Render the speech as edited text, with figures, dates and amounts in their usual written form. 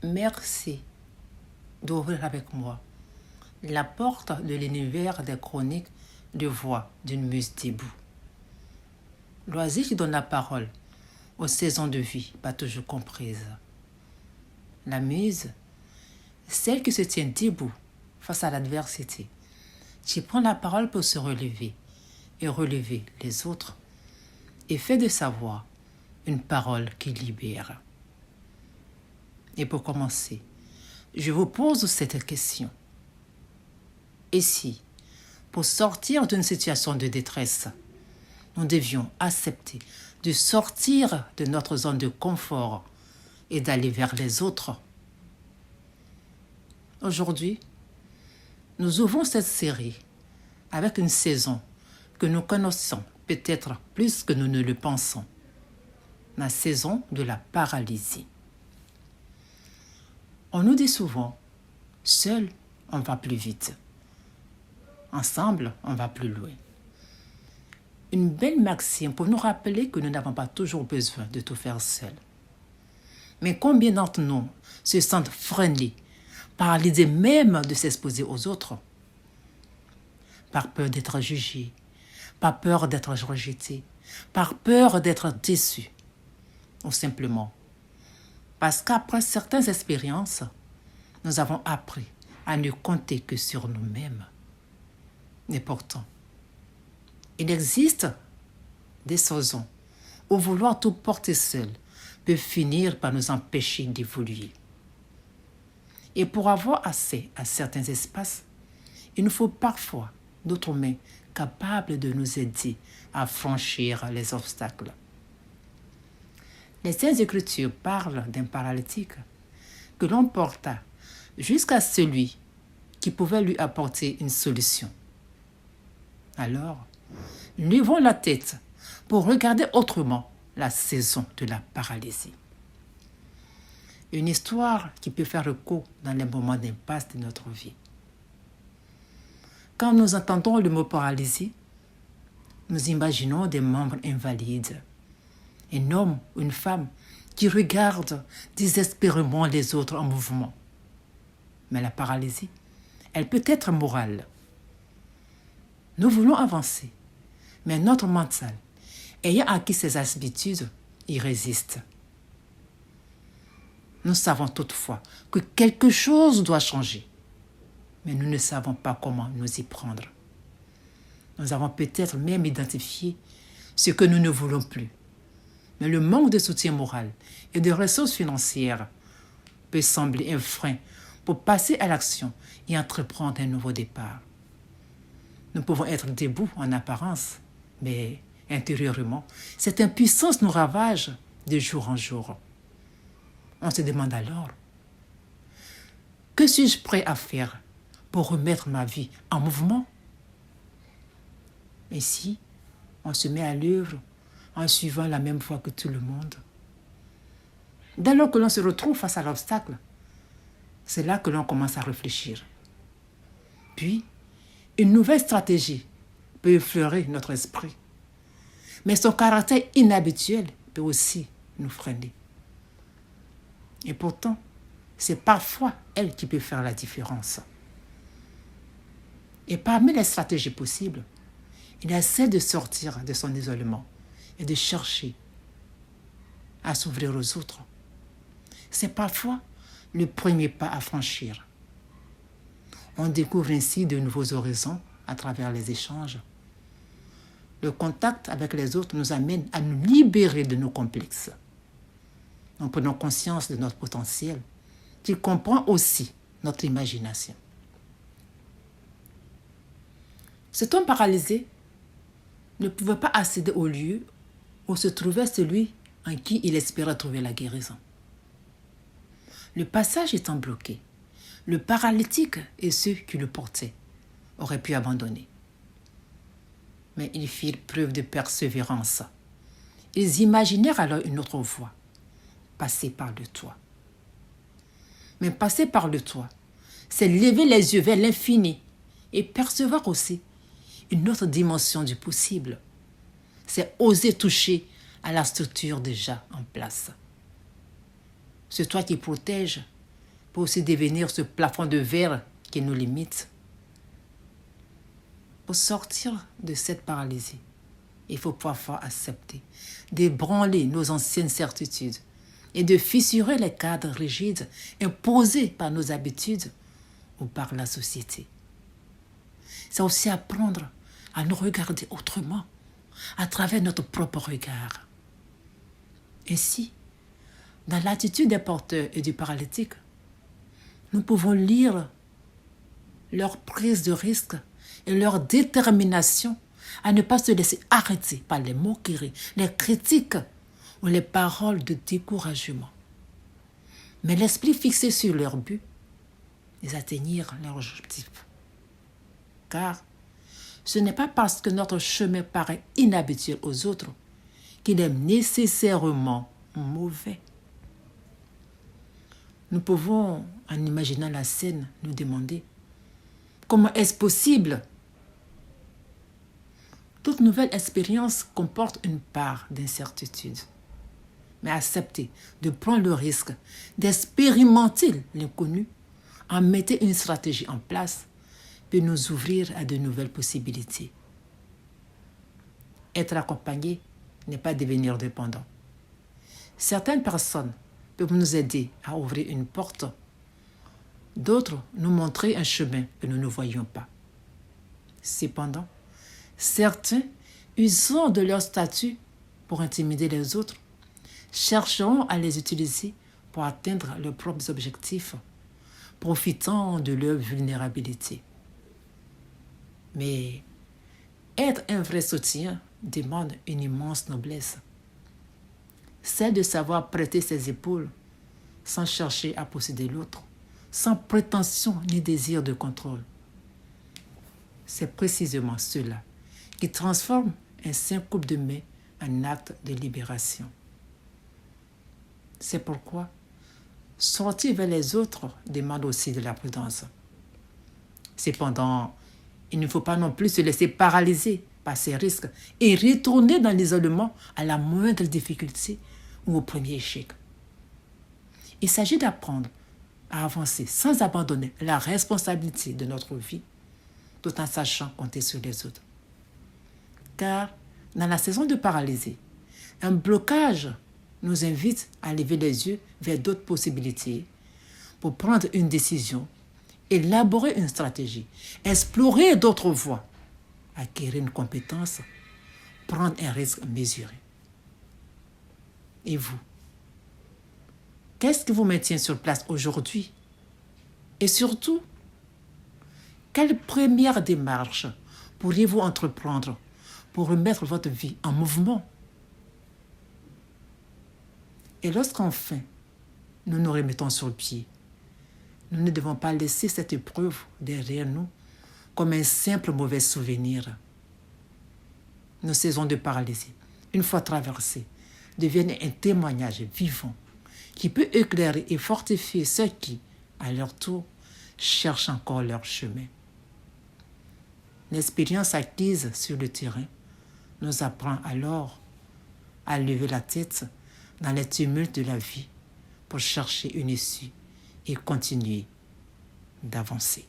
Merci d'ouvrir avec moi la porte de l'univers des chroniques de voix d'une muse debout. L'oiseau qui donne la parole aux saisons de vie pas toujours comprises. La muse, celle qui se tient debout face à l'adversité, qui prend la parole pour se relever et relever les autres, et fait de sa voix une parole qui libère. Et pour commencer, je vous pose cette question. Et si, pour sortir d'une situation de détresse, nous devions accepter de sortir de notre zone de confort et d'aller vers les autres? Aujourd'hui, nous ouvrons cette série avec une saison que nous connaissons peut-être plus que nous ne le pensons, la saison de la paralysie. On nous dit souvent, seul, on va plus vite. Ensemble, on va plus loin. Une belle maxime pour nous rappeler que nous n'avons pas toujours besoin de tout faire seul. Mais combien d'entre nous se sentent freinés par l'idée même de s'exposer aux autres? Par peur d'être jugés, par peur d'être rejetés, par peur d'être déçus. Ou simplement parce qu'après certaines expériences, nous avons appris à ne compter que sur nous-mêmes. Et pourtant, il existe des saisons où vouloir tout porter seul peut finir par nous empêcher d'évoluer. Et pour avoir accès à certains espaces, il nous faut parfois d'autres mains capables de nous aider à franchir les obstacles. Les Saintes Écritures parlent d'un paralytique que l'on porta jusqu'à celui qui pouvait lui apporter une solution. Alors, levons la tête pour regarder autrement la saison de la paralysie. Une histoire qui peut faire écho dans les moments d'impasse de notre vie. Quand nous entendons le mot paralysie, nous imaginons des membres invalides, un homme ou une femme qui regarde désespérément les autres en mouvement. Mais la paralysie, elle peut être morale. Nous voulons avancer, mais notre mental, ayant acquis ses habitudes, y résiste. Nous savons toutefois que quelque chose doit changer, mais nous ne savons pas comment nous y prendre. Nous avons peut-être même identifié ce que nous ne voulons plus, mais le manque de soutien moral et de ressources financières peut sembler un frein pour passer à l'action et entreprendre un nouveau départ. Nous pouvons être debout en apparence, mais intérieurement, cette impuissance nous ravage de jour en jour. On se demande alors, que suis-je prêt à faire pour remettre ma vie en mouvement? Et si on se met à l'œuvre en suivant la même voie que tout le monde? Dès lors que l'on se retrouve face à l'obstacle, c'est là que l'on commence à réfléchir. Puis, une nouvelle stratégie peut effleurer notre esprit. Mais son caractère inhabituel peut aussi nous freiner. Et pourtant, c'est parfois elle qui peut faire la différence. Et parmi les stratégies possibles, il essaie de sortir de son isolement et de chercher à s'ouvrir aux autres. C'est parfois le premier pas à franchir. On découvre ainsi de nouveaux horizons à travers les échanges. Le contact avec les autres nous amène à nous libérer de nos complexes. Nous prenons conscience de notre potentiel, qui comprend aussi notre imagination. Cet homme paralysé ne pouvait pas accéder au lieu où se trouvait celui en qui il espérait trouver la guérison. Le passage étant bloqué, le paralytique et ceux qui le portaient auraient pu abandonner. Mais ils firent preuve de persévérance. Ils imaginèrent alors une autre voie, passer par le toit. Mais passer par le toit, c'est lever les yeux vers l'infini et percevoir aussi une autre dimension du possible. C'est oser toucher à la structure déjà en place. Ce toit qui protège peut aussi devenir ce plafond de verre qui nous limite. Pour sortir de cette paralysie, il faut parfois accepter d'ébranler nos anciennes certitudes et de fissurer les cadres rigides imposés par nos habitudes ou par la société. C'est aussi apprendre à nous regarder autrement, à travers notre propre regard. Ainsi, dans l'attitude des porteurs et du paralytique, nous pouvons lire leur prise de risque et leur détermination à ne pas se laisser arrêter par les moqueries, les critiques ou les paroles de découragement. Mais l'esprit fixé sur leur but, ils atteignirent leur objectif. Car ce n'est pas parce que notre chemin paraît inhabituel aux autres qu'il est nécessairement mauvais. Nous pouvons, en imaginant la scène, nous demander comment est-ce possible? Toute nouvelle expérience comporte une part d'incertitude. Mais accepter de prendre le risque d'expérimenter l'inconnu en mettant une stratégie en place peut nous ouvrir à de nouvelles possibilités. Être accompagné n'est pas devenir dépendant. Certaines personnes peuvent nous aider à ouvrir une porte, d'autres nous montrer un chemin que nous ne voyions pas. Cependant, certains, usant de leur statut pour intimider les autres, chercheront à les utiliser pour atteindre leurs propres objectifs, profitant de leur vulnérabilité. Mais être un vrai soutien demande une immense noblesse. C'est de savoir prêter ses épaules sans chercher à posséder l'autre, sans prétention ni désir de contrôle. C'est précisément cela qui transforme un simple coupe de main en acte de libération. C'est pourquoi sortir vers les autres demande aussi de la prudence. Cependant, il ne faut pas non plus se laisser paralyser par ces risques et retourner dans l'isolement à la moindre difficulté ou au premier échec. Il s'agit d'apprendre à avancer sans abandonner la responsabilité de notre vie, tout en sachant compter sur les autres. Car dans la saison de paralysie, un blocage nous invite à lever les yeux vers d'autres possibilités pour prendre une décision, élaborer une stratégie, explorer d'autres voies, acquérir une compétence, prendre un risque mesuré. Et vous? Qu'est-ce qui vous maintient sur place aujourd'hui? Et surtout, quelle première démarche pourriez-vous entreprendre pour remettre votre vie en mouvement? Et lorsqu'enfin nous nous remettons sur pied, nous ne devons pas laisser cette épreuve derrière nous comme un simple mauvais souvenir. Nos saisons de paralysie, une fois traversées, deviennent un témoignage vivant qui peut éclairer et fortifier ceux qui, à leur tour, cherchent encore leur chemin. L'expérience acquise sur le terrain nous apprend alors à lever la tête dans les tumultes de la vie pour chercher une issue et continuer d'avancer.